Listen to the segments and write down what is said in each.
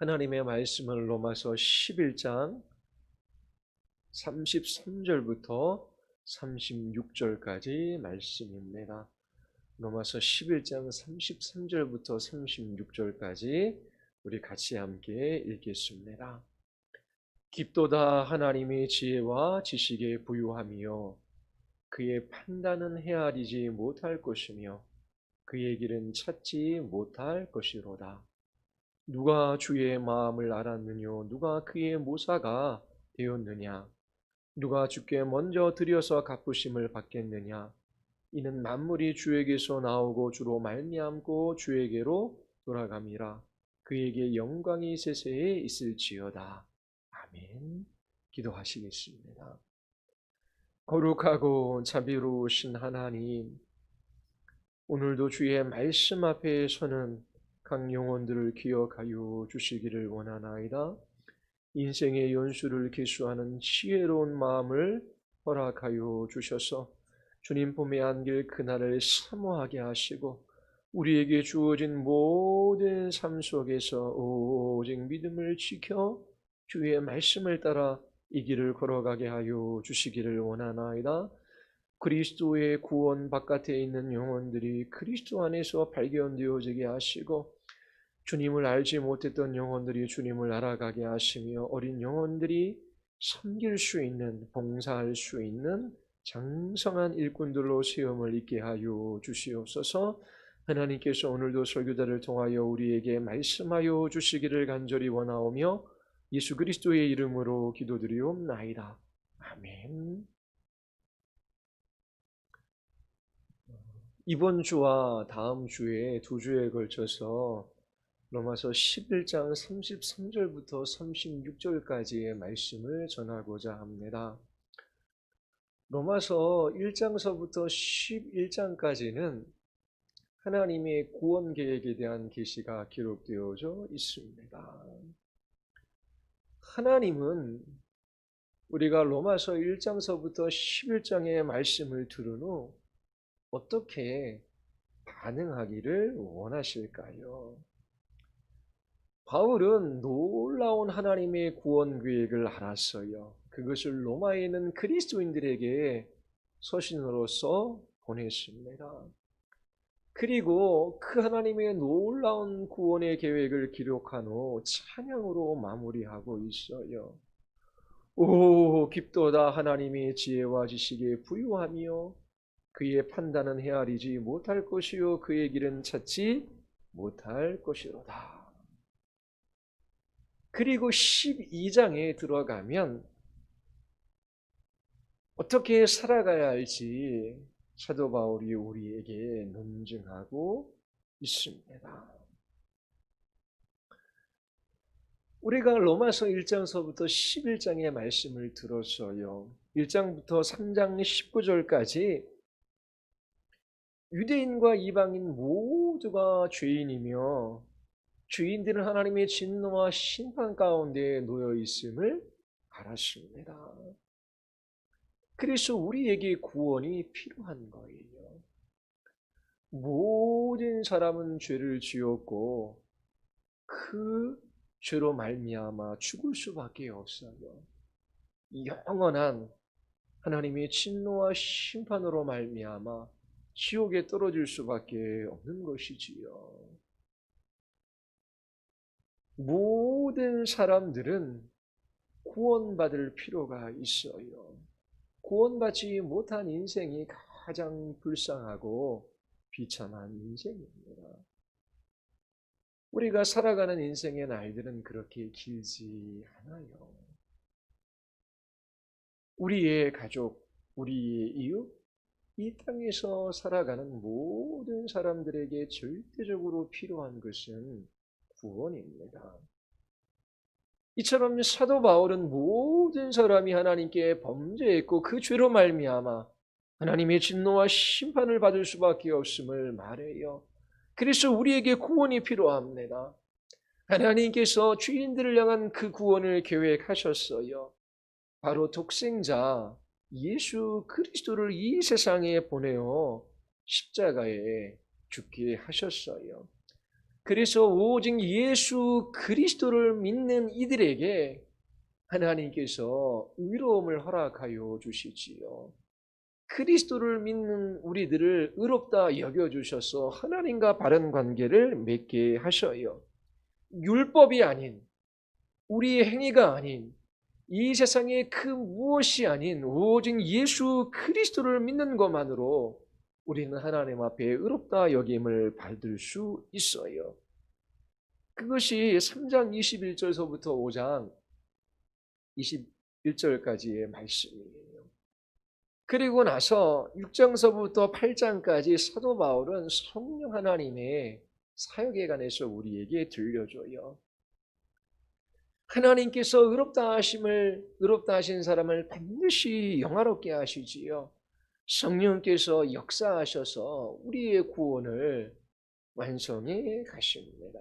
하나님의 말씀을 로마서 11장 33절부터 36절까지 말씀입니다. 로마서 11장 33절부터 36절까지 우리 같이 함께 읽겠습니다. 깊도다 하나님의 지혜와 지식에 부유하며 그의 판단은 헤아리지 못할 것이며 그의 길은 찾지 못할 것이로다. 누가 주의 마음을 알았느뇨? 누가 그의 모사가 되었느냐? 누가 주께 먼저 드려서 갚으심을 받겠느냐? 이는 만물이 주에게서 나오고 주로 말미암고 주에게로 돌아감이라. 그에게 영광이 세세에 있을지어다. 아멘. 기도하시겠습니다. 거룩하고 자비로우신 하나님, 오늘도 주의 말씀 앞에 서는 각 영혼들을 기억하여 주시기를 원하나이다. 인생의 연수를 계수하는 지혜로운 마음을 허락하여 주셔서 주님 품에 안길 그날을 사모하게 하시고 우리에게 주어진 모든 삶 속에서 오직 믿음을 지켜 주의 말씀을 따라 이 길을 걸어가게 하여 주시기를 원하나이다. 그리스도의 구원 바깥에 있는 영혼들이 그리스도 안에서 발견되어지게 하시고 주님을 알지 못했던 영혼들이 주님을 알아가게 하시며 어린 영혼들이 섬길 수 있는, 봉사할 수 있는 장성한 일꾼들로 세움을 입게 하여 주시옵소서. 하나님께서 오늘도 설교자를 통하여 우리에게 말씀하여 주시기를 간절히 원하오며 예수 그리스도의 이름으로 기도드리옵나이다. 아멘. 이번 주와 다음 주에 두 주에 걸쳐서 로마서 11장 33절부터 36절까지의 말씀을 전하고자 합니다. 로마서 1장서부터 11장까지는 하나님의 구원 계획에 대한 계시가 기록되어져 있습니다. 하나님은 우리가 로마서 1장서부터 11장의 말씀을 들은 후 어떻게 반응하기를 원하실까요? 바울은 놀라운 하나님의 구원 계획을 알았어요. 그것을 로마에 있는 그리스도인들에게 서신으로서 보냈습니다. 그리고 그 하나님의 놀라운 구원의 계획을 기록한 후 찬양으로 마무리하고 있어요. 오, 깊도다 하나님의 지혜와 지식에 부유하며 그의 판단은 헤아리지 못할 것이요 그의 길은 찾지 못할 것이로다. 그리고 12장에 들어가면 어떻게 살아가야 할지 사도 바울이 우리에게 논증하고 있습니다. 우리가 로마서 1장서부터 11장의 말씀을 들었어요. 1장부터 3장 19절까지 유대인과 이방인 모두가 죄인이며 죄인들은 하나님의 진노와 심판 가운데 놓여 있음을 알았습니다. 그래서 우리에게 구원이 필요한 거예요. 모든 사람은 죄를 지었고 그 죄로 말미암아 죽을 수밖에 없어요. 영원한 하나님의 진노와 심판으로 말미암아 지옥에 떨어질 수밖에 없는 것이지요. 모든 사람들은 구원받을 필요가 있어요. 구원받지 못한 인생이 가장 불쌍하고 비참한 인생입니다. 우리가 살아가는 인생의 날들은 그렇게 길지 않아요. 우리의 가족, 우리의 이웃, 이 땅에서 살아가는 모든 사람들에게 절대적으로 필요한 것은 구원입니다. 이처럼 사도 바울은 모든 사람이 하나님께 범죄했고 그 죄로 말미암아 하나님의 진노와 심판을 받을 수밖에 없음을 말해요. 그래서 우리에게 구원이 필요합니다. 하나님께서 죄인들을 향한 그 구원을 계획하셨어요. 바로 독생자 예수 그리스도를 이 세상에 보내어 십자가에 죽게 하셨어요. 그래서 오직 예수 그리스도를 믿는 이들에게 하나님께서 의로움을 허락하여 주시지요. 그리스도를 믿는 우리들을 의롭다 여겨주셔서 하나님과 바른 관계를 맺게 하셔요. 율법이 아닌, 우리의 행위가 아닌, 이 세상의 그 무엇이 아닌 오직 예수 그리스도를 믿는 것만으로 우리는 하나님 앞에 의롭다 여김을 받을 수 있어요. 그것이 3장 21절서부터 5장 21절까지의 말씀이에요. 그리고 나서 6장서부터 8장까지 사도 바울은 성령 하나님의 사역에 관해서 우리에게 들려줘요. 하나님께서 의롭다 하신 사람을 반드시 영화롭게 하시지요. 성령께서 역사하셔서 우리의 구원을 완성해 가십니다.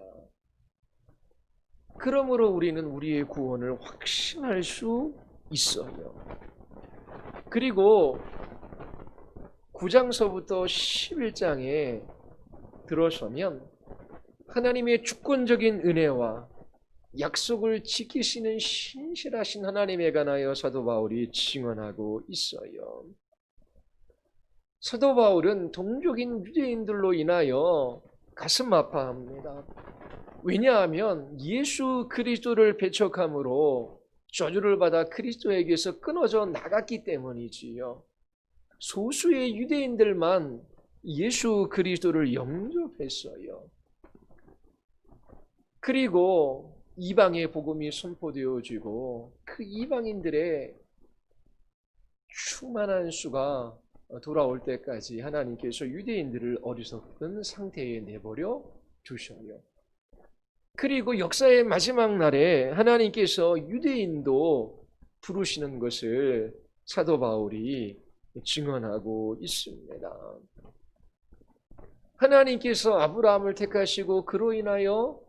그러므로 우리는 우리의 구원을 확신할 수 있어요. 그리고 9장서부터 11장에 들어서면 하나님의 주권적인 은혜와 약속을 지키시는 신실하신 하나님에 관하여 사도 바울이 증언하고 있어요. 사도 바울은 동족인 유대인들로 인하여 가슴 아파합니다. 왜냐하면 예수 그리스도를 배척함으로 저주를 받아 그리스도에게서 끊어져 나갔기 때문이지요. 소수의 유대인들만 예수 그리스도를 영접했어요. 그리고 이방의 복음이 선포되어지고 그 이방인들의 충만한 수가 돌아올 때까지 하나님께서 유대인들을 어리석은 상태에 내버려 두셔요. 그리고 역사의 마지막 날에 하나님께서 유대인도 부르시는 것을 사도 바울이 증언하고 있습니다. 하나님께서 아브라함을 택하시고 그로 인하여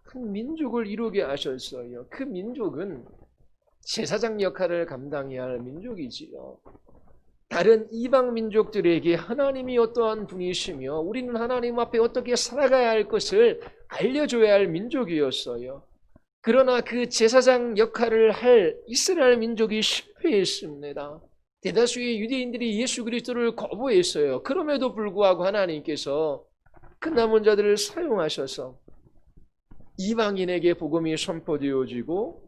큰 민족을 이루게 하셨어요. 그 민족은 제사장 역할을 감당해야 할 민족이지요. 다른 이방 민족들에게 하나님이 어떠한 분이시며 우리는 하나님 앞에 어떻게 살아가야 할 것을 알려줘야 할 민족이었어요. 그러나 그 제사장 역할을 할 이스라엘 민족이 실패했습니다. 대다수의 유대인들이 예수 그리스도를 거부했어요. 그럼에도 불구하고 하나님께서 그 남은 자들을 사용하셔서 이방인에게 복음이 선포되어지고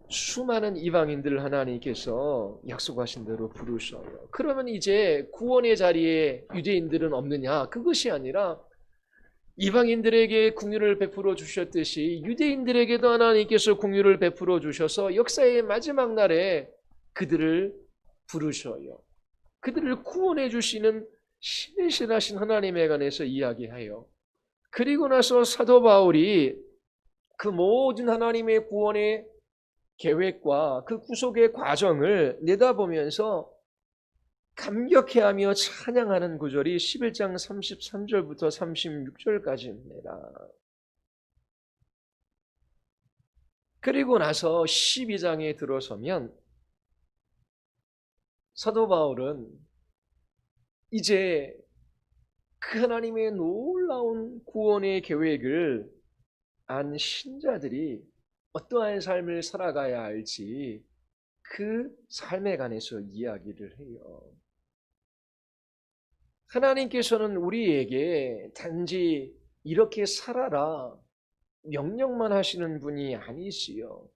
수많은 이방인들을 하나님께서 약속하신 대로 부르셔요. 그러면 이제 구원의 자리에 유대인들은 없느냐? 그것이 아니라 이방인들에게 긍휼을 베풀어 주셨듯이 유대인들에게도 하나님께서 긍휼을 베풀어 주셔서 역사의 마지막 날에 그들을 부르셔요. 그들을 구원해 주시는 신실하신 하나님에 관해서 이야기해요. 그리고 나서 사도 바울이 그 모든 하나님의 구원의 계획과 그 구속의 과정을 내다보면서 감격해하며 찬양하는 구절이 11장 33절부터 36절까지입니다. 그리고 나서 12장에 들어서면 사도 바울은 이제 그 하나님의 놀라운 구원의 계획을 안 신자들이 어떠한 삶을 살아가야 할지 그 삶에 관해서 이야기를 해요. 하나님께서는 우리에게 단지 이렇게 살아라 명령만 하시는 분이 아니시요.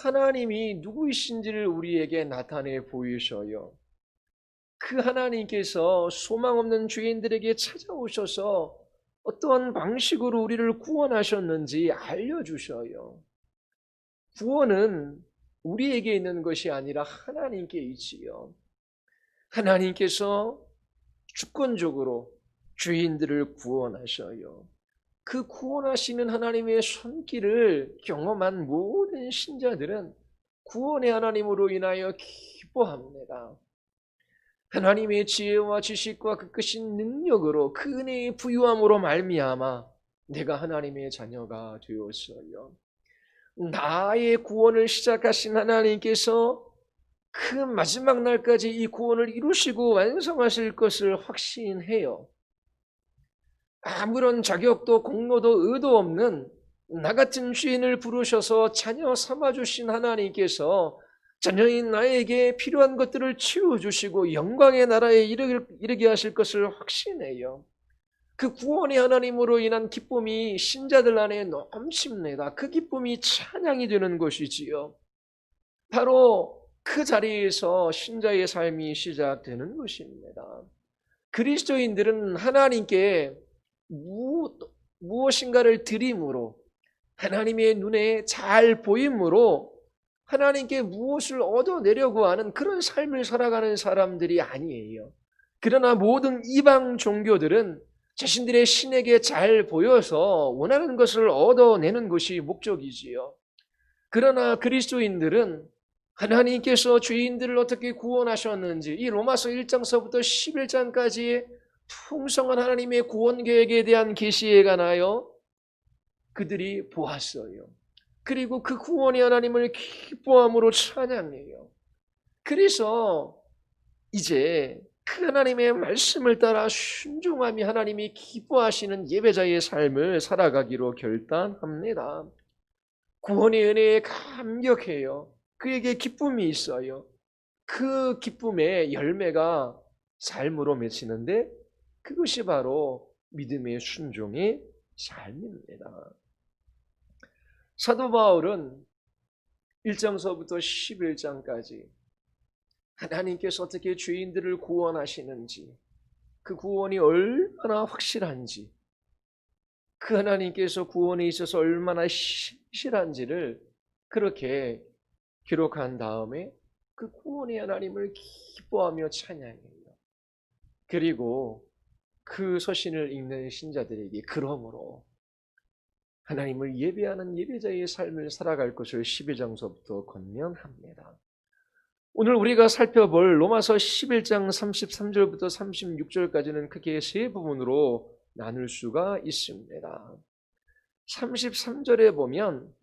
하나님이 누구이신지를 우리에게 나타내 보이셔요. 그 하나님께서 소망 없는 죄인들에게 찾아오셔서 어떠한 방식으로 우리를 구원하셨는지 알려주셔요. 구원은 우리에게 있는 것이 아니라 하나님께 있지요. 하나님께서 주권적으로 죄인들을 구원하셔요. 그 구원하시는 하나님의 손길을 경험한 모든 신자들은 구원의 하나님으로 인하여 기뻐합니다. 하나님의 지혜와 지식과 그 크신 능력으로 그 은혜의 부유함으로 말미암아 내가 하나님의 자녀가 되었어요. 나의 구원을 시작하신 하나님께서 그 마지막 날까지 이 구원을 이루시고 완성하실 것을 확신해요. 아무런 자격도 공로도 의도 없는 나 같은 죄인을 부르셔서 자녀 삼아주신 하나님께서 자녀인 나에게 필요한 것들을 채워주시고 영광의 나라에 이르게 하실 것을 확신해요. 그 구원의 하나님으로 인한 기쁨이 신자들 안에 넘칩니다. 그 기쁨이 찬양이 되는 것이지요. 바로 그 자리에서 신자의 삶이 시작되는 것입니다. 그리스도인들은 하나님께 무엇인가를 드림으로 하나님의 눈에 잘 보임으로 하나님께 무엇을 얻어내려고 하는 그런 삶을 살아가는 사람들이 아니에요. 그러나 모든 이방 종교들은 자신들의 신에게 잘 보여서 원하는 것을 얻어내는 것이 목적이지요. 그러나 그리스도인들은 하나님께서 죄인들을 어떻게 구원하셨는지 이 로마서 1장서부터 11장까지의 풍성한 하나님의 구원 계획에 대한 계시에 관하여 그들이 보았어요. 그리고 그 구원의 하나님을 기뻐함으로 찬양해요. 그래서 이제 그 하나님의 말씀을 따라 순종함이 하나님이 기뻐하시는 예배자의 삶을 살아가기로 결단합니다. 구원의 은혜에 감격해요. 그에게 기쁨이 있어요. 그 기쁨의 열매가 삶으로 맺히는데 그것이 바로 믿음의 순종의 삶입니다. 사도 바울은 1장서부터 11장까지 하나님께서 어떻게 죄인들을 구원하시는지, 그 구원이 얼마나 확실한지, 그 하나님께서 구원에 있어서 얼마나 신실한지를 그렇게 기록한 다음에 그 구원의 하나님을 기뻐하며 찬양해요. 그리고 그 서신을 읽는 신자들에게 그러므로 하나님을 예배하는 예배자의 삶을 살아갈 것을 12장서부터 권면합니다. 오늘 우리가 살펴볼 로마서 11장 33절부터 36절까지는 크게 세 부분으로 나눌 수가 있습니다. 33절에 보면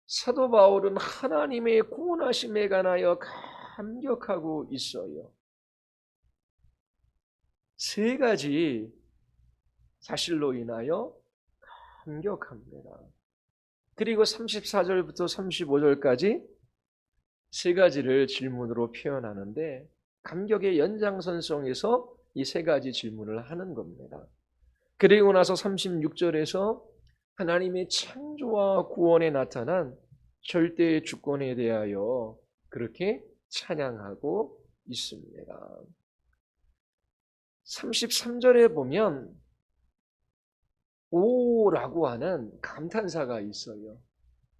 사도 바울은 하나님의 구원하심에 관하여 감격하고 있어요. 세 가지 사실로 인하여 감격합니다. 그리고 34절부터 35절까지 세 가지를 질문으로 표현하는데 감격의 연장선상에서 이 세 가지 질문을 하는 겁니다. 그리고 나서 36절에서 하나님의 창조와 구원에 나타난 절대의 주권에 대하여 그렇게 찬양하고 있습니다. 33절에 보면 오라고 하는 감탄사가 있어요.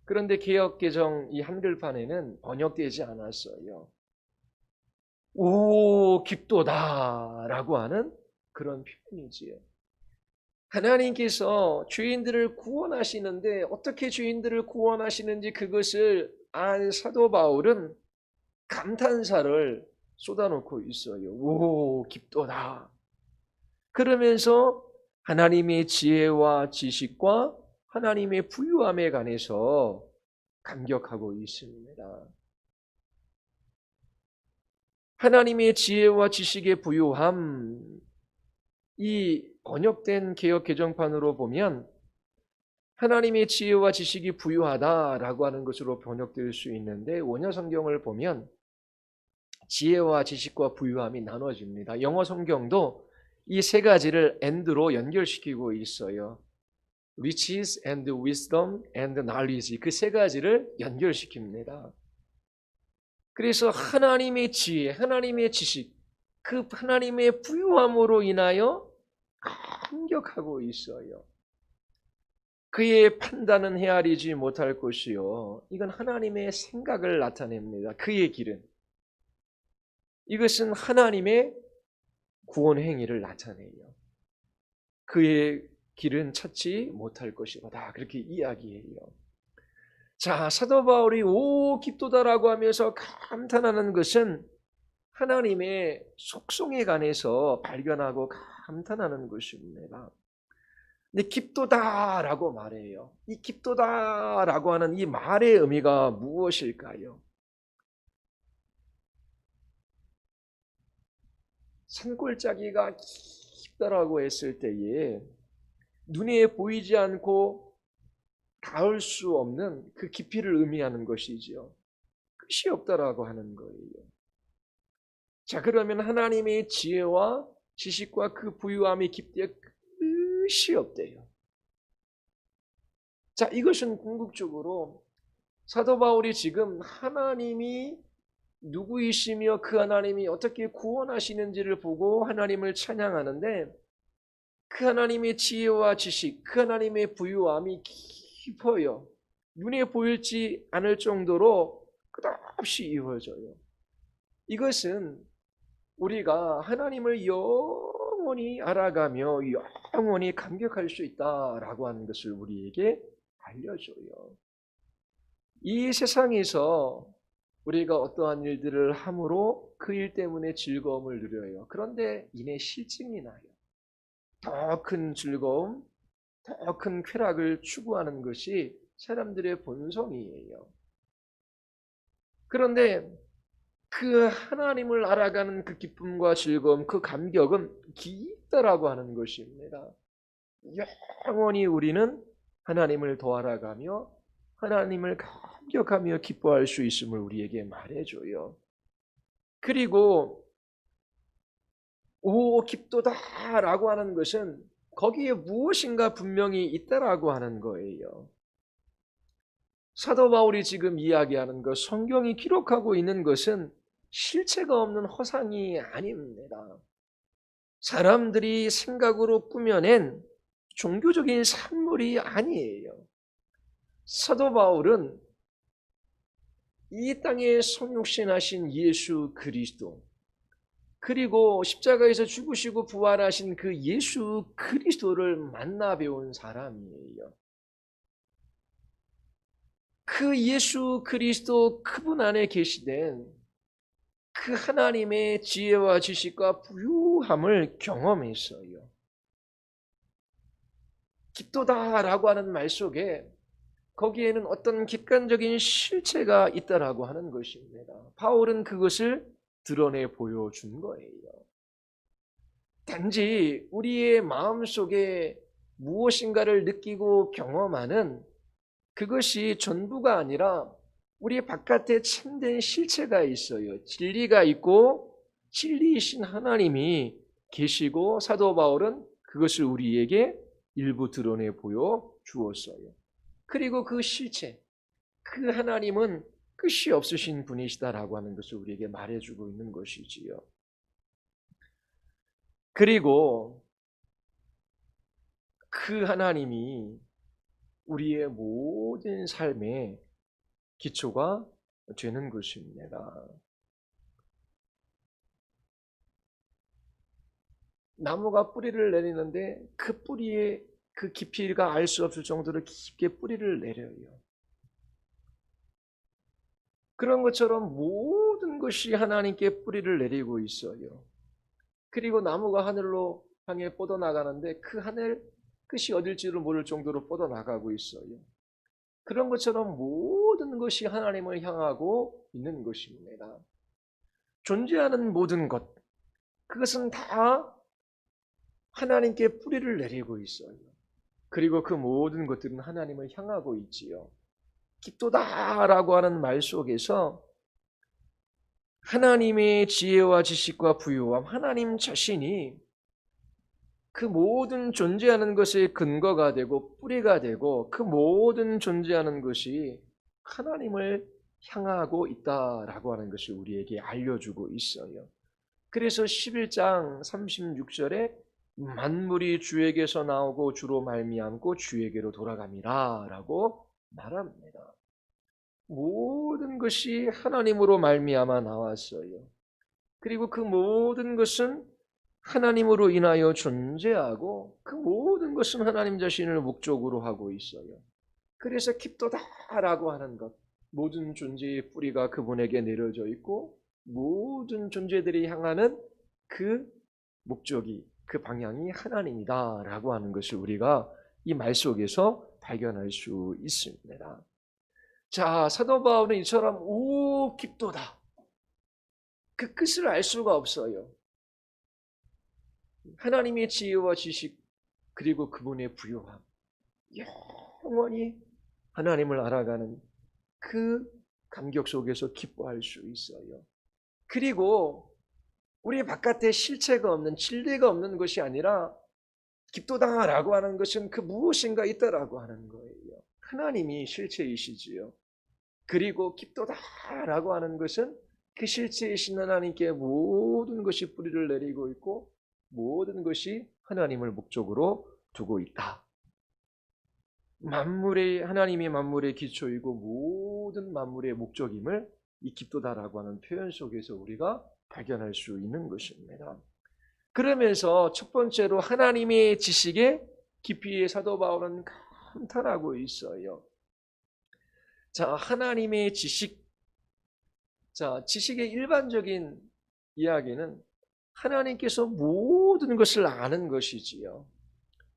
그런데 개역개정 이 한글판에는 번역되지 않았어요. 오 깊도다 라고 하는 그런 표현이지요. 하나님께서 죄인들을 구원하시는데 어떻게 죄인들을 구원하시는지 그것을 안 사도 바울은 감탄사를 쏟아놓고 있어요. 오 깊도다. 그러면서 하나님의 지혜와 지식과 하나님의 부유함에 관해서 감격하고 있습니다. 하나님의 지혜와 지식의 부유함, 이 번역된 개역 개정판으로 보면 하나님의 지혜와 지식이 부유하다라고 하는 것으로 번역될 수 있는데 원어 성경을 보면 지혜와 지식과 부유함이 나눠집니다. 영어 성경도 이 세 가지를 and로 연결시키고 있어요. riches and wisdom and knowledge 그 세 가지를 연결시킵니다. 그래서 하나님의 지혜, 하나님의 지식, 그 하나님의 부유함으로 인하여 감격하고 있어요. 그의 판단은 헤아리지 못할 것이요. 이건 하나님의 생각을 나타냅니다. 그의 길은. 이것은 하나님의 구원 행위를 나타내요. 그의 길은 찾지 못할 것이다. 그렇게 이야기해요. 자, 사도 바울이 오 깊도다라고 하면서 감탄하는 것은 하나님의 속성에 관해서 발견하고 감탄하는 것입니다. 근데 깊도다라고 말해요. 이 깊도다라고 하는 이 말의 의미가 무엇일까요? 산골짜기가 깊다라고 했을 때에 눈에 보이지 않고 닿을 수 없는 그 깊이를 의미하는 것이지요. 끝이 없다라고 하는 거예요. 자, 그러면 하나님의 지혜와 지식과 그 부유함의 깊이에 끝이 없대요. 자, 이것은 궁극적으로 사도 바울이 지금 하나님이 누구이시며 그 하나님이 어떻게 구원하시는지를 보고 하나님을 찬양하는데, 그 하나님의 지혜와 지식, 그 하나님의 부유함이 깊어요. 눈에 보이지 않을 정도로 끝없이 이루어져요. 이것은 우리가 하나님을 영원히 알아가며 영원히 감격할 수 있다라고 하는 것을 우리에게 알려줘요. 이 세상에서 우리가 어떠한 일들을 함으로 그 일 때문에 즐거움을 누려요. 그런데 이내 실증이 나요. 더 큰 즐거움, 더 큰 쾌락을 추구하는 것이 사람들의 본성이에요. 그런데 그 하나님을 알아가는 그 기쁨과 즐거움, 그 감격은 깊다라고 하는 것입니다. 영원히 우리는 하나님을 더 알아가며 하나님을 감격하며 기뻐할 수 있음을 우리에게 말해줘요. 그리고 오 깊도다라고 하는 것은 거기에 무엇인가 분명히 있다라고 하는 거예요. 사도 바울이 지금 이야기하는 것, 성경이 기록하고 있는 것은 실체가 없는 허상이 아닙니다. 사람들이 생각으로 꾸며낸 종교적인 산물이 아니에요. 사도 바울은 이 땅에 성육신하신 예수 그리스도, 그리고 십자가에서 죽으시고 부활하신 그 예수 그리스도를 만나 배운 사람이에요. 그 예수 그리스도 그분 안에 계시된 그 하나님의 지혜와 지식과 부유함을 경험했어요. 깊도다라고 하는 말 속에 거기에는 어떤 객관적인 실체가 있다라고 하는 것입니다. 바울은 그것을 드러내 보여준 거예요. 단지 우리의 마음속에 무엇인가를 느끼고 경험하는 그것이 전부가 아니라 우리 바깥에 참된 실체가 있어요. 진리가 있고 진리이신 하나님이 계시고 사도 바울은 그것을 우리에게 일부 드러내 보여 주었어요. 그리고 그 실체, 그 하나님은 끝이 없으신 분이시다라고 하는 것을 우리에게 말해주고 있는 것이지요. 그리고 그 하나님이 우리의 모든 삶의 기초가 되는 것입니다. 나무가 뿌리를 내리는데 그 뿌리의 그 깊이가 알 수 없을 정도로 깊게 뿌리를 내려요. 그런 것처럼 모든 것이 하나님께 뿌리를 내리고 있어요. 그리고 나무가 하늘로 향해 뻗어나가는데 그 하늘 끝이 어딜지를 모를 정도로 뻗어나가고 있어요. 그런 것처럼 모든 것이 하나님을 향하고 있는 것입니다. 존재하는 모든 것, 그것은 다 하나님께 뿌리를 내리고 있어요. 그리고 그 모든 것들은 하나님을 향하고 있지요. 깊도다라고 하는 말 속에서 하나님의 지혜와 지식과 부유함, 하나님 자신이 그 모든 존재하는 것의 근거가 되고 뿌리가 되고 그 모든 존재하는 것이 하나님을 향하고 있다라고 하는 것을 우리에게 알려주고 있어요. 그래서 11장 36절에 만물이 주에게서 나오고 주로 말미암고 주에게로 돌아갑니다 라고 말합니다. 모든 것이 하나님으로 말미암아 나왔어요. 그리고 그 모든 것은 하나님으로 인하여 존재하고 그 모든 것은 하나님 자신을 목적으로 하고 있어요. 그래서 깊도다라고 하는 것, 모든 존재의 뿌리가 그분에게 내려져 있고 모든 존재들이 향하는 그 목적이, 그 방향이 하나님이다라고 하는 것을 우리가 이 말 속에서 발견할 수 있습니다. 자, 사도 바울은 이처럼 오 깊도다, 그 끝을 알 수가 없어요. 하나님의 지혜와 지식 그리고 그분의 부요함, 영원히 하나님을 알아가는 그 감격 속에서 기뻐할 수 있어요. 그리고 우리 바깥에 실체가 없는, 진리가 없는 것이 아니라 기쁘다라고 하는 것은 그 무엇인가 있다라고 하는 거예요. 하나님이 실체이시지요. 그리고 기쁘다라고 하는 것은 그 실체이신 하나님께 모든 것이 뿌리를 내리고 있고 모든 것이 하나님을 목적으로 두고 있다. 하나님이 만물의 기초이고 모든 만물의 목적임을 이 기쁘다라고 하는 표현 속에서 우리가 발견할 수 있는 것입니다. 그러면서 첫 번째로 하나님의 지식에 깊이에 사도 바울은 감탄하고 있어요. 자, 하나님의 지식. 자, 지식의 일반적인 이야기는 하나님께서 모든 것을 아는 것이지요.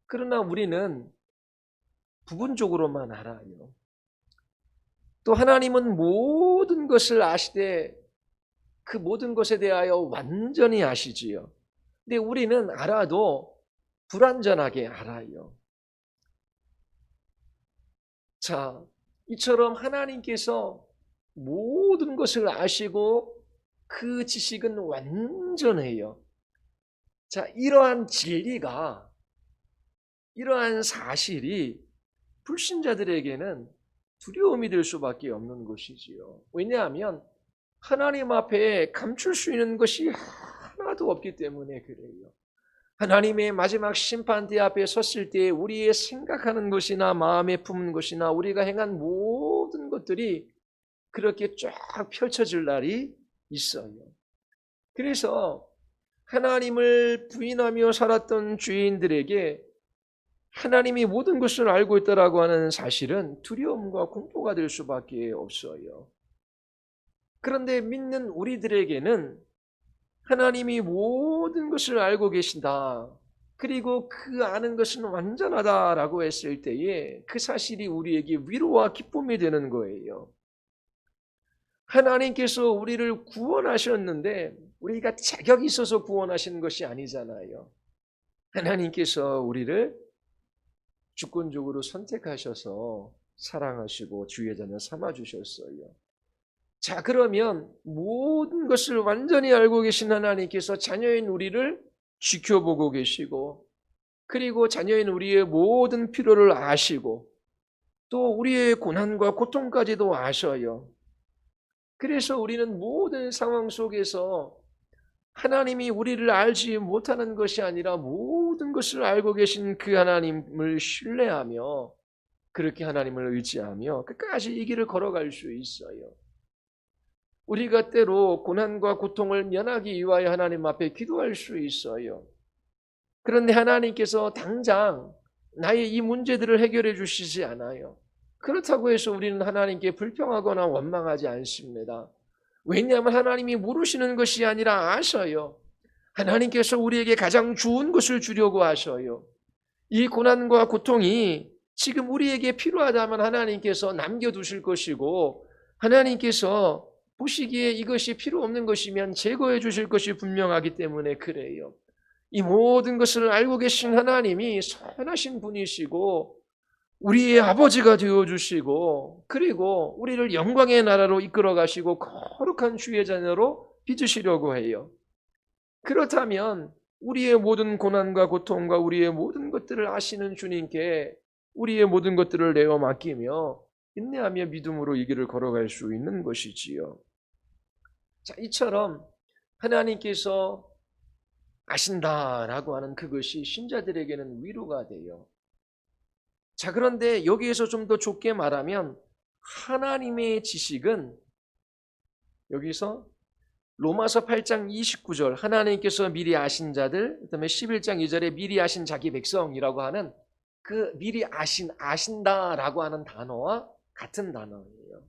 그러나 우리는 부분적으로만 알아요. 또 하나님은 모든 것을 아시되 그 모든 것에 대하여 완전히 아시지요. 근데 우리는 알아도 불완전하게 알아요. 자, 이처럼 하나님께서 모든 것을 아시고 그 지식은 완전해요. 자, 이러한 진리가, 이러한 사실이 불신자들에게는 두려움이 될 수밖에 없는 것이지요. 왜냐하면 하나님 앞에 감출 수 있는 것이 하나도 없기 때문에 그래요. 하나님의 마지막 심판대 앞에 섰을 때 우리의 생각하는 것이나 마음에 품은 것이나 우리가 행한 모든 것들이 그렇게 쫙 펼쳐질 날이 있어요. 그래서 하나님을 부인하며 살았던 죄인들에게 하나님이 모든 것을 알고 있다라고 하는 사실은 두려움과 공포가 될 수밖에 없어요. 그런데 믿는 우리들에게는 하나님이 모든 것을 알고 계신다. 그리고 그 아는 것은 완전하다라고 했을 때에 그 사실이 우리에게 위로와 기쁨이 되는 거예요. 하나님께서 우리를 구원하셨는데 우리가 자격이 있어서 구원하신 것이 아니잖아요. 하나님께서 우리를 주권적으로 선택하셔서 사랑하시고 주의 자녀 삼아주셨어요. 자, 그러면 모든 것을 완전히 알고 계신 하나님께서 자녀인 우리를 지켜보고 계시고 그리고 자녀인 우리의 모든 필요를 아시고 또 우리의 고난과 고통까지도 아셔요. 그래서 우리는 모든 상황 속에서 하나님이 우리를 알지 못하는 것이 아니라 모든 것을 알고 계신 그 하나님을 신뢰하며 그렇게 하나님을 의지하며 끝까지 이 길을 걸어갈 수 있어요. 우리가 때로 고난과 고통을 면하기 위하여 하나님 앞에 기도할 수 있어요. 그런데 하나님께서 당장 나의 이 문제들을 해결해 주시지 않아요. 그렇다고 해서 우리는 하나님께 불평하거나 원망하지 않습니다. 왜냐하면 하나님이 모르시는 것이 아니라 아셔요. 하나님께서 우리에게 가장 좋은 것을 주려고 하셔요. 이 고난과 고통이 지금 우리에게 필요하다면 하나님께서 남겨두실 것이고 하나님께서 보시기에 이것이 필요 없는 것이면 제거해 주실 것이 분명하기 때문에 그래요. 이 모든 것을 알고 계신 하나님이 선하신 분이시고 우리의 아버지가 되어주시고 그리고 우리를 영광의 나라로 이끌어 가시고 거룩한 주의 자녀로 빚으시려고 해요. 그렇다면 우리의 모든 고난과 고통과 우리의 모든 것들을 아시는 주님께 우리의 모든 것들을 내어 맡기며 인내하며 믿음으로 이 길을 걸어갈 수 있는 것이지요. 자, 이처럼 하나님께서 아신다라고 하는 그것이 신자들에게는 위로가 돼요. 자, 그런데 여기에서 좀 더 좁게 말하면 하나님의 지식은 여기서 로마서 8장 29절 하나님께서 미리 아신 자들, 그다음에 11장 2절에 미리 아신 자기 백성이라고 하는 그 미리 아신다라고 하는 단어와 같은 단어예요.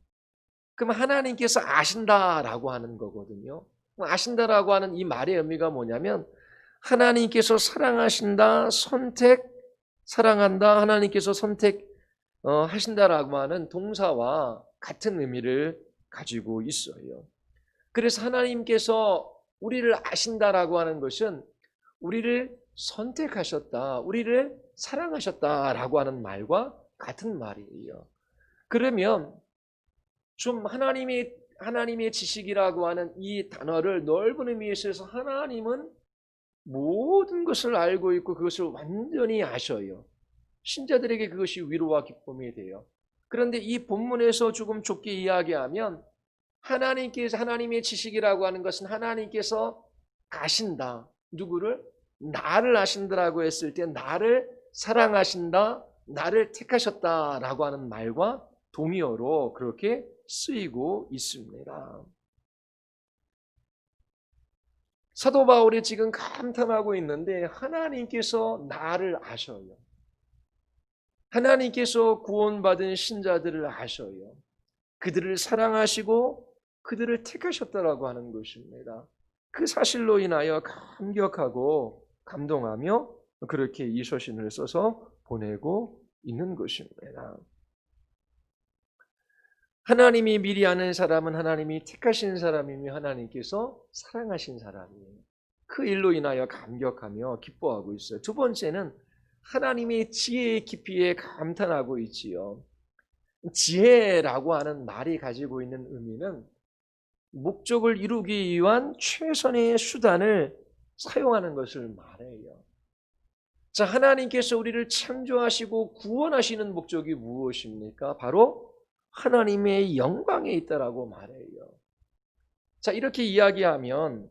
그럼 하나님께서 아신다라고 하는 거거든요. 아신다라고 하는 이 말의 의미가 뭐냐면 하나님께서 사랑하신다, 사랑한다, 하나님께서 하신다라고 하는 동사와 같은 의미를 가지고 있어요. 그래서 하나님께서 우리를 아신다라고 하는 것은 우리를 선택하셨다, 우리를 사랑하셨다라고 하는 말과 같은 말이에요. 그러면 좀 하나님의 지식이라고 하는 이 단어를 넓은 의미에서 해서 하나님은 모든 것을 알고 있고 그것을 완전히 아셔요. 신자들에게 그것이 위로와 기쁨이 돼요. 그런데 이 본문에서 조금 좁게 이야기하면 하나님의 지식이라고 하는 것은 하나님께서 아신다. 누구를? 나를 아신다라고 했을 때 나를 사랑하신다, 나를 택하셨다라고 하는 말과 동의어로 그렇게 쓰이고 있습니다. 사도 바울이 지금 감탄하고 있는데 하나님께서 나를 아셔요. 하나님께서 구원받은 신자들을 아셔요. 그들을 사랑하시고 그들을 택하셨다라고 하는 것입니다. 그 사실로 인하여 감격하고 감동하며 그렇게 이 서신을 써서 보내고 있는 것입니다. 하나님이 미리 아는 사람은 하나님이 택하신 사람이며 하나님께서 사랑하신 사람이에요. 그 일로 인하여 감격하며 기뻐하고 있어요. 두 번째는 하나님의 지혜의 깊이에 감탄하고 있지요. 지혜라고 하는 말이 가지고 있는 의미는 목적을 이루기 위한 최선의 수단을 사용하는 것을 말해요. 자, 하나님께서 우리를 창조하시고 구원하시는 목적이 무엇입니까? 바로 하나님의 영광에 있다라고 말해요. 자, 이렇게 이야기하면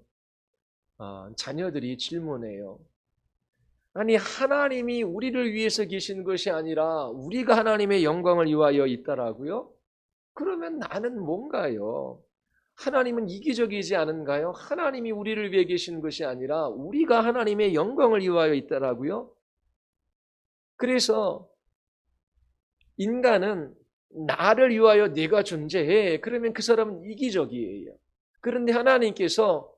자녀들이 질문해요. 아니, 하나님이 우리를 위해서 계신 것이 아니라 우리가 하나님의 영광을 위하여 있다라고요? 그러면 나는 뭔가요? 하나님은 이기적이지 않은가요? 하나님이 우리를 위해 계신 것이 아니라 우리가 하나님의 영광을 위하여 있다라고요? 그래서 인간은 나를 위하여 내가 존재해. 그러면 그 사람은 이기적이에요. 그런데 하나님께서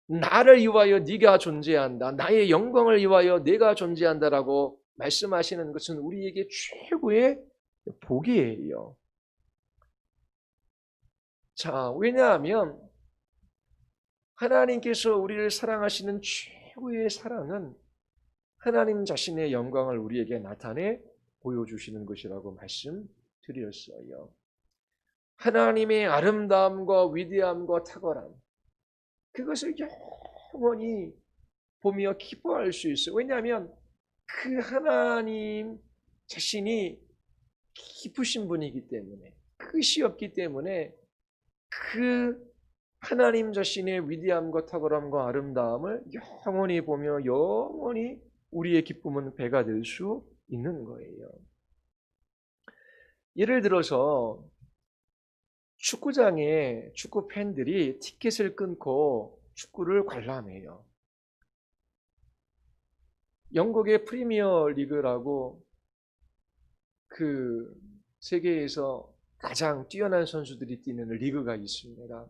나를 위하여 네가 존재한다, 나의 영광을 위하여 내가 존재한다라고 말씀하시는 것은 우리에게 최고의 복이에요. 자, 왜냐하면 하나님께서 우리를 사랑하시는 최고의 사랑은 하나님 자신의 영광을 우리에게 나타내 보여주시는 것이라고 말씀드렸어요. 하나님의 아름다움과 위대함과 탁월함, 그것을 영원히 보며 기뻐할 수 있어요. 왜냐하면 그 하나님 자신이 깊으신 분이기 때문에, 끝이 없기 때문에 그 하나님 자신의 위대함과 탁월함과 아름다움을 영원히 보며 영원히 우리의 기쁨은 배가 될 수 있는 거예요. 예를 들어서 축구장에 축구 팬들이 티켓을 끊고 축구를 관람해요. 영국의 프리미어 리그라고 그 세계에서 가장 뛰어난 선수들이 뛰는 리그가 있습니다.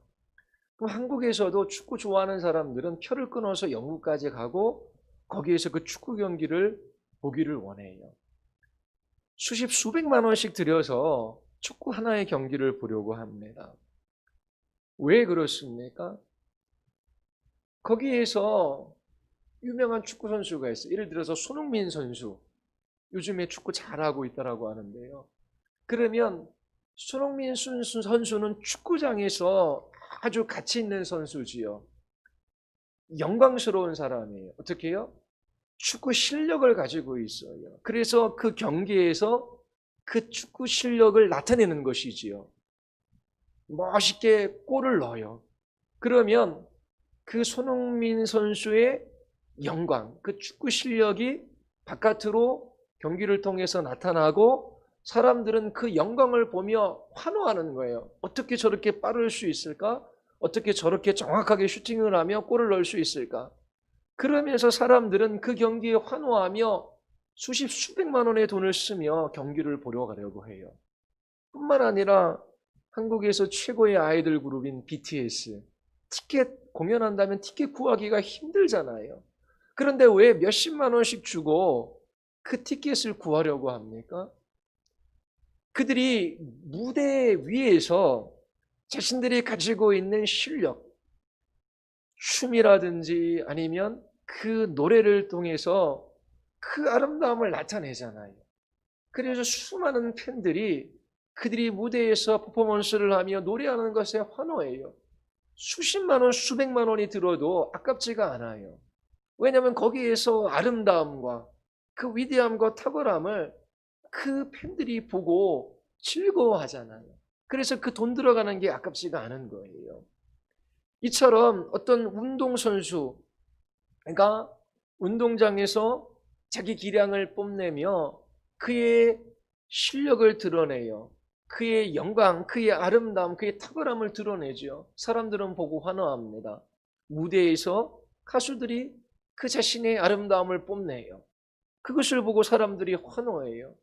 그럼 한국에서도 축구 좋아하는 사람들은 표를 끊어서 영국까지 가고 거기에서 그 축구 경기를 보기를 원해요. 수백만 원씩 들여서 축구 하나의 경기를 보려고 합니다. 왜 그렇습니까? 거기에서 유명한 축구 선수가 있어요. 예를 들어서 손흥민 선수, 요즘에 축구 잘하고 있다고 하는데요. 그러면 손흥민 선수는 축구장에서 아주 가치 있는 선수지요. 영광스러운 사람이에요. 어떻게 해요? 축구 실력을 가지고 있어요. 그래서 그 경기에서 그 축구 실력을 나타내는 것이지요. 멋있게 골을 넣어요. 그러면 그 손흥민 선수의 영광, 그 축구 실력이 바깥으로 경기를 통해서 나타나고 사람들은 그 영광을 보며 환호하는 거예요. 어떻게 저렇게 빠를 수 있을까? 어떻게 저렇게 정확하게 슈팅을 하며 골을 넣을 수 있을까? 그러면서 사람들은 그 경기에 환호하며 수백만 원의 돈을 쓰며 경기를 보러 가려고 해요. 뿐만 아니라 한국에서 최고의 아이돌 그룹인 BTS, 티켓 공연한다면 티켓 구하기가 힘들잖아요. 그런데 왜 몇십만 원씩 주고 그 티켓을 구하려고 합니까? 그들이 무대 위에서 자신들이 가지고 있는 실력, 춤이라든지 아니면 그 노래를 통해서 그 아름다움을 나타내잖아요. 그래서 수많은 팬들이 그들이 무대에서 퍼포먼스를 하며 노래하는 것에 환호해요. 수십만 원, 수백만 원이 들어도 아깝지가 않아요. 왜냐하면 거기에서 아름다움과 그 위대함과 탁월함을 그 팬들이 보고 즐거워하잖아요. 그래서 그 돈 들어가는 게 아깝지가 않은 거예요. 이처럼 어떤 운동선수가 운동장에서 자기 기량을 뽐내며 그의 실력을 드러내요. 그의 영광, 그의 아름다움, 그의 탁월함을 드러내죠. 사람들은 보고 환호합니다. 무대에서 가수들이 그 자신의 아름다움을 뽐내요. 그것을 보고 사람들이 환호해요.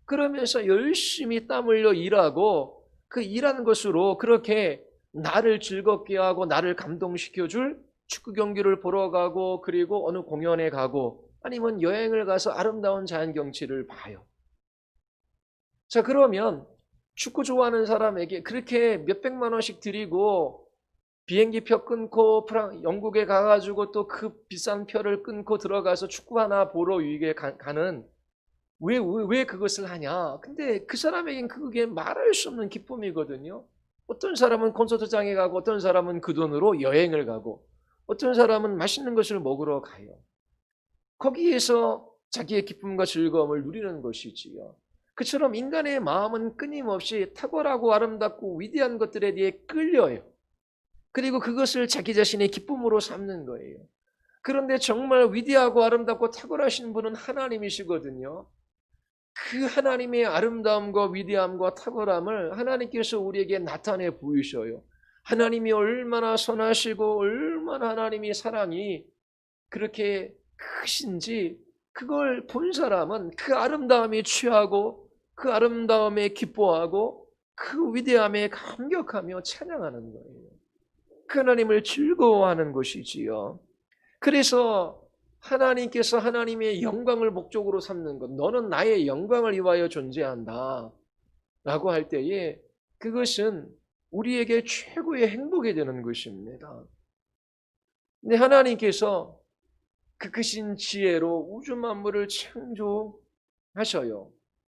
그러면서 열심히 땀 흘려 일하고 그 일하는 것으로 그렇게 나를 즐겁게 하고 나를 감동시켜줄 축구 경기를 보러 가고 그리고 어느 공연에 가고 아니면 여행을 가서 아름다운 자연 경치를 봐요. 자, 그러면 축구 좋아하는 사람에게 그렇게 몇백만 원씩 드리고 비행기표 끊고 영국에 가가지고 또 그 비싼 표를 끊고 들어가서 축구 하나 보러 유익에 가는 왜 그것을 하냐? 근데 그 사람에겐 그게 말할 수 없는 기쁨이거든요. 어떤 사람은 콘서트장에 가고 어떤 사람은 그 돈으로 여행을 가고 어떤 사람은 맛있는 것을 먹으러 가요. 거기에서 자기의 기쁨과 즐거움을 누리는 것이지요. 그처럼 인간의 마음은 끊임없이 탁월하고 아름답고 위대한 것들에 대해 끌려요. 그리고 그것을 자기 자신의 기쁨으로 삼는 거예요. 그런데 정말 위대하고 아름답고 탁월하신 분은 하나님이시거든요. 그 하나님의 아름다움과 위대함과 탁월함을 하나님께서 우리에게 나타내 보이셔요. 하나님이 얼마나 선하시고 얼마나 하나님의 사랑이 그렇게 크신지 그걸 본 사람은 그 아름다움에 취하고 그 아름다움에 기뻐하고 그 위대함에 감격하며 찬양하는 거예요. 그 하나님을 즐거워하는 것이지요. 그래서 하나님께서 하나님의 영광을 목적으로 삼는 것, 너는 나의 영광을 위하여 존재한다 라고 할 때에 그것은 우리에게 최고의 행복이 되는 것입니다. 근데 하나님께서 그 크신 지혜로 우주 만물을 창조하셔요.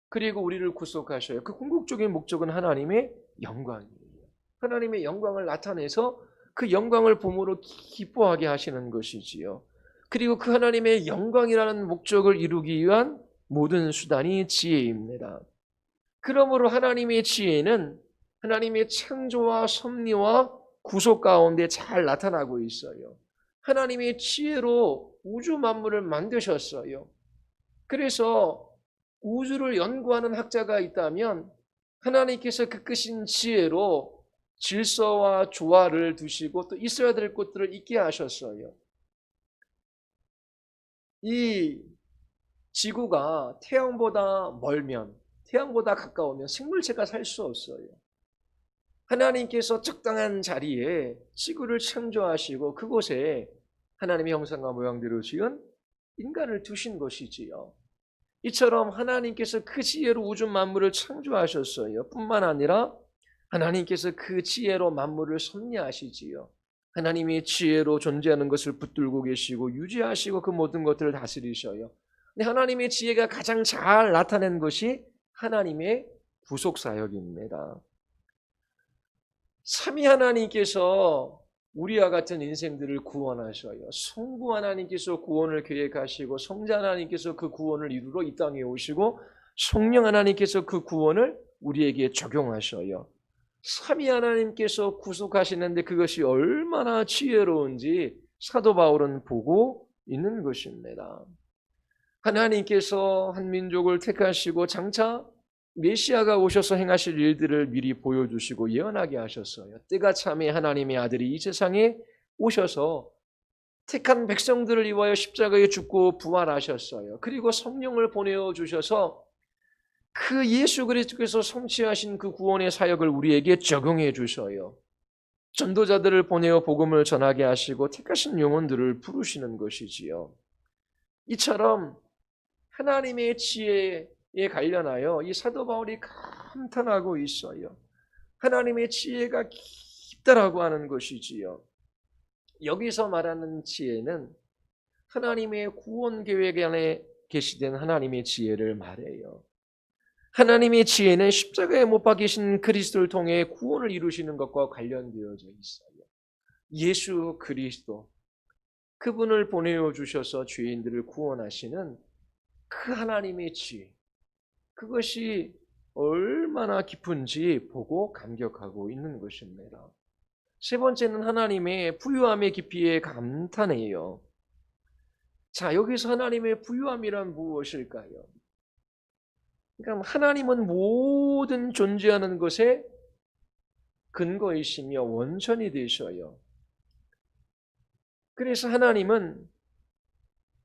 그리고 우리를 구속하셔요. 그 궁극적인 목적은 하나님의 영광이에요. 하나님의 영광을 나타내서 그 영광을 봄으로 기뻐하게 하시는 것이지요. 그리고 그 하나님의 영광이라는 목적을 이루기 위한 모든 수단이 지혜입니다. 그러므로 하나님의 지혜는 하나님의 창조와 섭리와 구속 가운데 잘 나타나고 있어요. 하나님의 지혜로 우주 만물을 만드셨어요. 그래서 우주를 연구하는 학자가 있다면 하나님께서 그 크신 지혜로 질서와 조화를 두시고 또 있어야 될 것들을 있게 하셨어요. 이 지구가 태양보다 멀면, 태양보다 가까우면 생물체가 살 수 없어요. 하나님께서 적당한 자리에 지구를 창조하시고 그곳에 하나님의 형상과 모양대로 지은 인간을 두신 것이지요. 이처럼 하나님께서 그 지혜로 우주 만물을 창조하셨어요. 뿐만 아니라 하나님께서 그 지혜로 만물을 섭리하시지요. 하나님의 지혜로 존재하는 것을 붙들고 계시고 유지하시고 그 모든 것들을 다스리셔요. 근데 하나님의 지혜가 가장 잘 나타낸 것이 하나님의 구속사역입니다. 삼위 하나님께서 우리와 같은 인생들을 구원하셔요. 성부 하나님께서 구원을 계획하시고 성자 하나님께서 그 구원을 이루러 이 땅에 오시고 성령 하나님께서 그 구원을 우리에게 적용하셔요. 삼위 하나님께서 구속하시는데 그것이 얼마나 지혜로운지 사도 바울은 보고 있는 것입니다. 하나님께서 한 민족을 택하시고 장차 메시아가 오셔서 행하실 일들을 미리 보여주시고 예언하게 하셨어요. 때가 참에 하나님의 아들이 이 세상에 오셔서 택한 백성들을 위하여 십자가에 죽고 부활하셨어요. 그리고 성령을 보내주셔서 그 예수 그리스도께서 성취하신 그 구원의 사역을 우리에게 적용해 주셔요. 전도자들을 보내어 복음을 전하게 하시고 택하신 영혼들을 부르시는 것이지요. 이처럼 하나님의 지혜에 관련하여 이 사도 바울이 감탄하고 있어요. 하나님의 지혜가 깊다라고 하는 것이지요. 여기서 말하는 지혜는 하나님의 구원 계획 안에 계시된 하나님의 지혜를 말해요. 하나님의 지혜는 십자가에 못 박히신 그리스도를 통해 구원을 이루시는 것과 관련되어져 있어요. 예수 그리스도, 그분을 보내어 주셔서 죄인들을 구원하시는 그 하나님의 지혜, 그것이 얼마나 깊은지 보고 감격하고 있는 것입니다. 세 번째는 하나님의 부유함의 깊이에 감탄해요. 자, 여기서 하나님의 부유함이란 무엇일까요? 그러니까 하나님은 모든 존재하는 것에 근거이시며 원천이 되셔요. 그래서 하나님은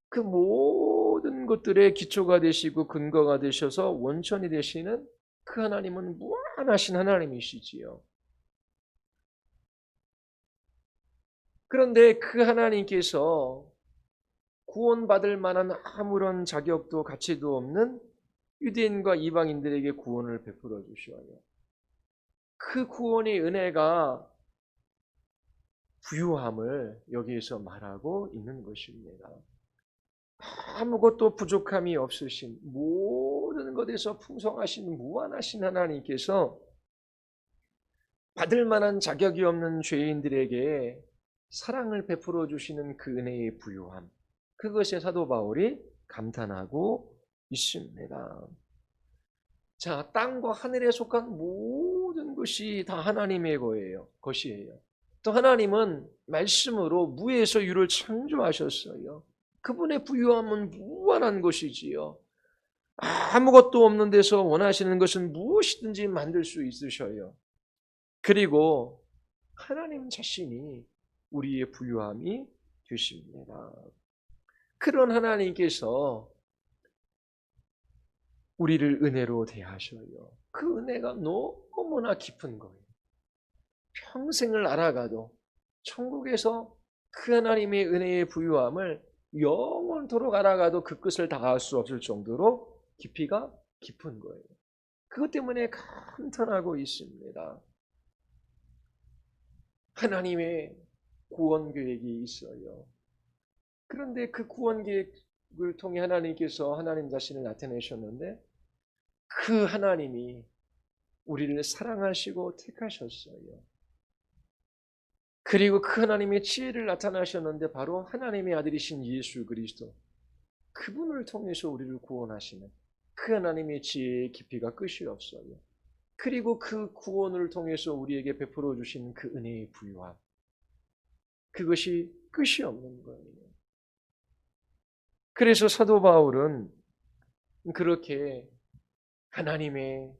그 모든 것들의 기초가 되시고 근거가 되셔서 원천이 되시는 그 하나님은 무한하신 하나님이시지요. 그런데 그 하나님께서 구원받을 만한 아무런 자격도 가치도 없는 유대인과 이방인들에게 구원을 베풀어 주셔요. 그 구원의 은혜가 부유함을 여기에서 말하고 있는 것입니다. 아무것도 부족함이 없으신, 모든 것에서 풍성하신 무한하신 하나님께서 받을 만한 자격이 없는 죄인들에게 사랑을 베풀어 주시는 그 은혜의 부유함, 그것에 사도 바울이 감탄하고 있습니다. 자, 땅과 하늘에 속한 모든 것이 다 하나님의 것이에요. 또 하나님은 말씀으로 무에서 유를 창조하셨어요. 그분의 부유함은 무한한 것이지요. 아무것도 없는 데서 원하시는 것은 무엇이든지 만들 수 있으셔요. 그리고 하나님 자신이 우리의 부유함이 되십니다. 그런 하나님께서 우리를 은혜로 대하셔요. 그 은혜가 너무나 깊은 거예요. 평생을 알아가도 천국에서 그 하나님의 은혜의 부유함을 영원토록 알아가도 그 끝을 다할 수 없을 정도로 깊이가 깊은 거예요. 그것 때문에 감탄하고 있습니다. 하나님의 구원 계획이 있어요. 그런데 그 구원 계획을 통해 하나님께서 하나님 자신을 나타내셨는데 그 하나님이 우리를 사랑하시고 택하셨어요. 그리고 그 하나님의 지혜를 나타나셨는데 바로 하나님의 아들이신 예수 그리스도, 그분을 통해서 우리를 구원하시는 그 하나님의 지혜의 깊이가 끝이 없어요. 그리고 그 구원을 통해서 우리에게 베풀어 주신 그 은혜의 부유함, 그것이 끝이 없는 거예요. 그래서 사도 바울은 그렇게 하나님의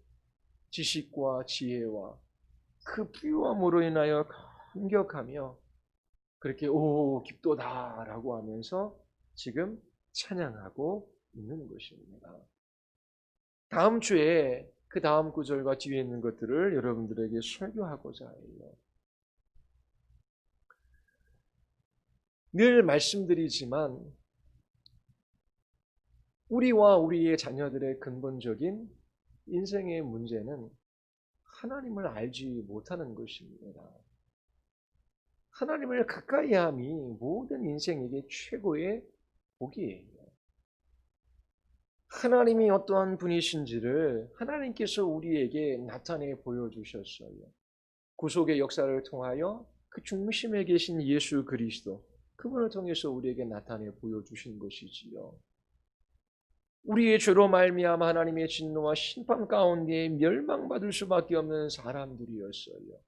지식과 지혜와 그 부유함으로 인하여 감격하며 그렇게 오 깊도다라고 하면서 지금 찬양하고 있는 것입니다. 다음 주에 그 다음 구절과 뒤에 있는 것들을 여러분들에게 설교하고자 해요. 늘 말씀드리지만 우리와 우리의 자녀들의 근본적인 인생의 문제는 하나님을 알지 못하는 것입니다. 하나님을 가까이 함이 모든 인생에게 최고의 복이에요. 하나님이 어떠한 분이신지를 하나님께서 우리에게 나타내 보여주셨어요. 구속의 역사를 통하여 그 중심에 계신 예수 그리스도, 그분을 통해서 우리에게 나타내 보여주신 것이지요. 우리의 죄로 말미암아 하나님의 진노와 심판 가운데 멸망받을 수밖에 없는 사람들이었어요.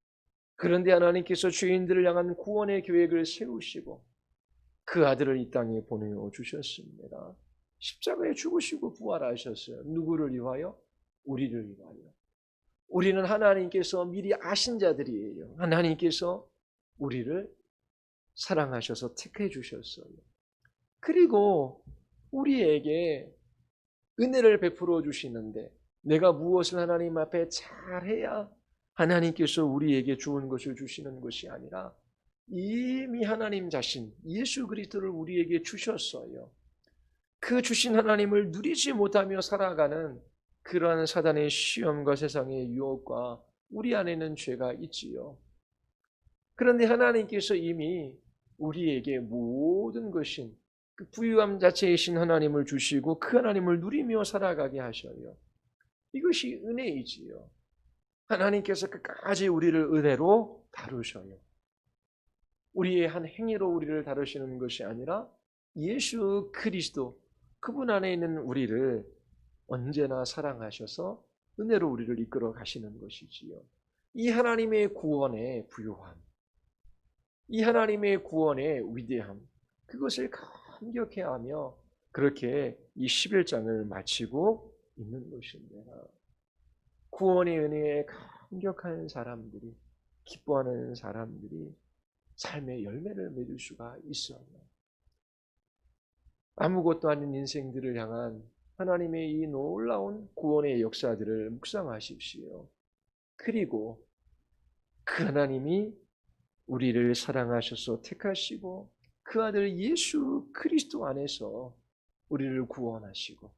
그런데 하나님께서 죄인들을 향한 구원의 계획을 세우시고 그 아들을 이 땅에 보내어 주셨습니다. 십자가에 죽으시고 부활하셨어요. 누구를 위하여? 우리를 위하여. 우리는 하나님께서 미리 아신 자들이에요. 하나님께서 우리를 사랑하셔서 택해 주셨어요. 그리고 우리에게 은혜를 베풀어 주시는데 내가 무엇을 하나님 앞에 잘해야 하나님께서 우리에게 좋은 것을 주시는 것이 아니라 이미 하나님 자신 예수 그리스도를 우리에게 주셨어요. 그 주신 하나님을 누리지 못하며 살아가는 그러한 사단의 시험과 세상의 유혹과 우리 안에는 죄가 있지요. 그런데 하나님께서 이미 우리에게 모든 것인 그 부유함 자체이신 하나님을 주시고 그 하나님을 누리며 살아가게 하셔요. 이것이 은혜이지요. 하나님께서 끝까지 우리를 은혜로 다루셔요. 우리의 한 행위로 우리를 다루시는 것이 아니라 예수 그리스도 그분 안에 있는 우리를 언제나 사랑하셔서 은혜로 우리를 이끌어 가시는 것이지요. 이 하나님의 구원의 부요함, 이 하나님의 구원의 위대함, 그것을 감격해하며 그렇게 이 11장을 마치고 있는 것입니다. 구원의 은혜에 감격하는 사람들이, 기뻐하는 사람들이 삶의 열매를 맺을 수가 있어요. 아무것도 아닌 인생들을 향한 하나님의 이 놀라운 구원의 역사들을 묵상하십시오. 그리고 그 하나님이 우리를 사랑하셔서 택하시고 그 아들 예수 그리스도 안에서 우리를 구원하시고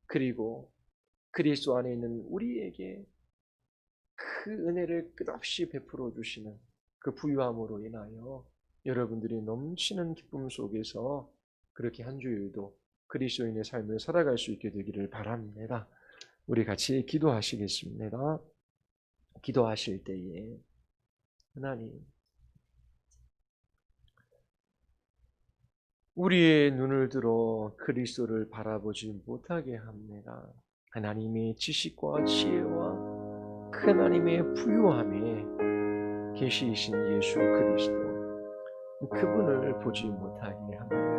그리고 그리스도 안에 있는 우리에게 그 은혜를 끝없이 베풀어 주시는 그 부유함으로 인하여 여러분들이 넘치는 기쁨 속에서 그렇게 한 주일도 그리스도인의 삶을 살아갈 수 있게 되기를 바랍니다. 우리 같이 기도하시겠습니다. 기도하실 때에 하나님, 우리의 눈을 들어 그리스도를 바라보지 못하게 합니다. 하나님의 지식과 지혜와 그 하나님의 부유함에 계시이신 예수 그리스도, 그분을 보지 못하게 합니다.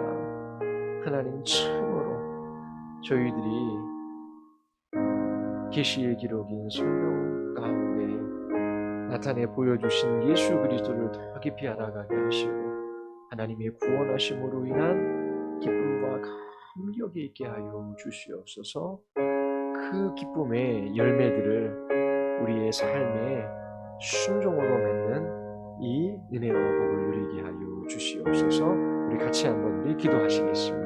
하나님, 참으로 저희들이 계시의 기록인 성경 가운데 나타내 보여주신 예수 그리스도를 더 깊이 알아가게 하시고 하나님의 구원하심으로 인한 기쁨과 감격이 있게 하여 주시옵소서. 그 기쁨의 열매들을 우리의 삶에 순종으로 맺는 이 은혜와 복을 누리게 하여 주시옵소서. 우리 같이 한번 기도하시겠습니다.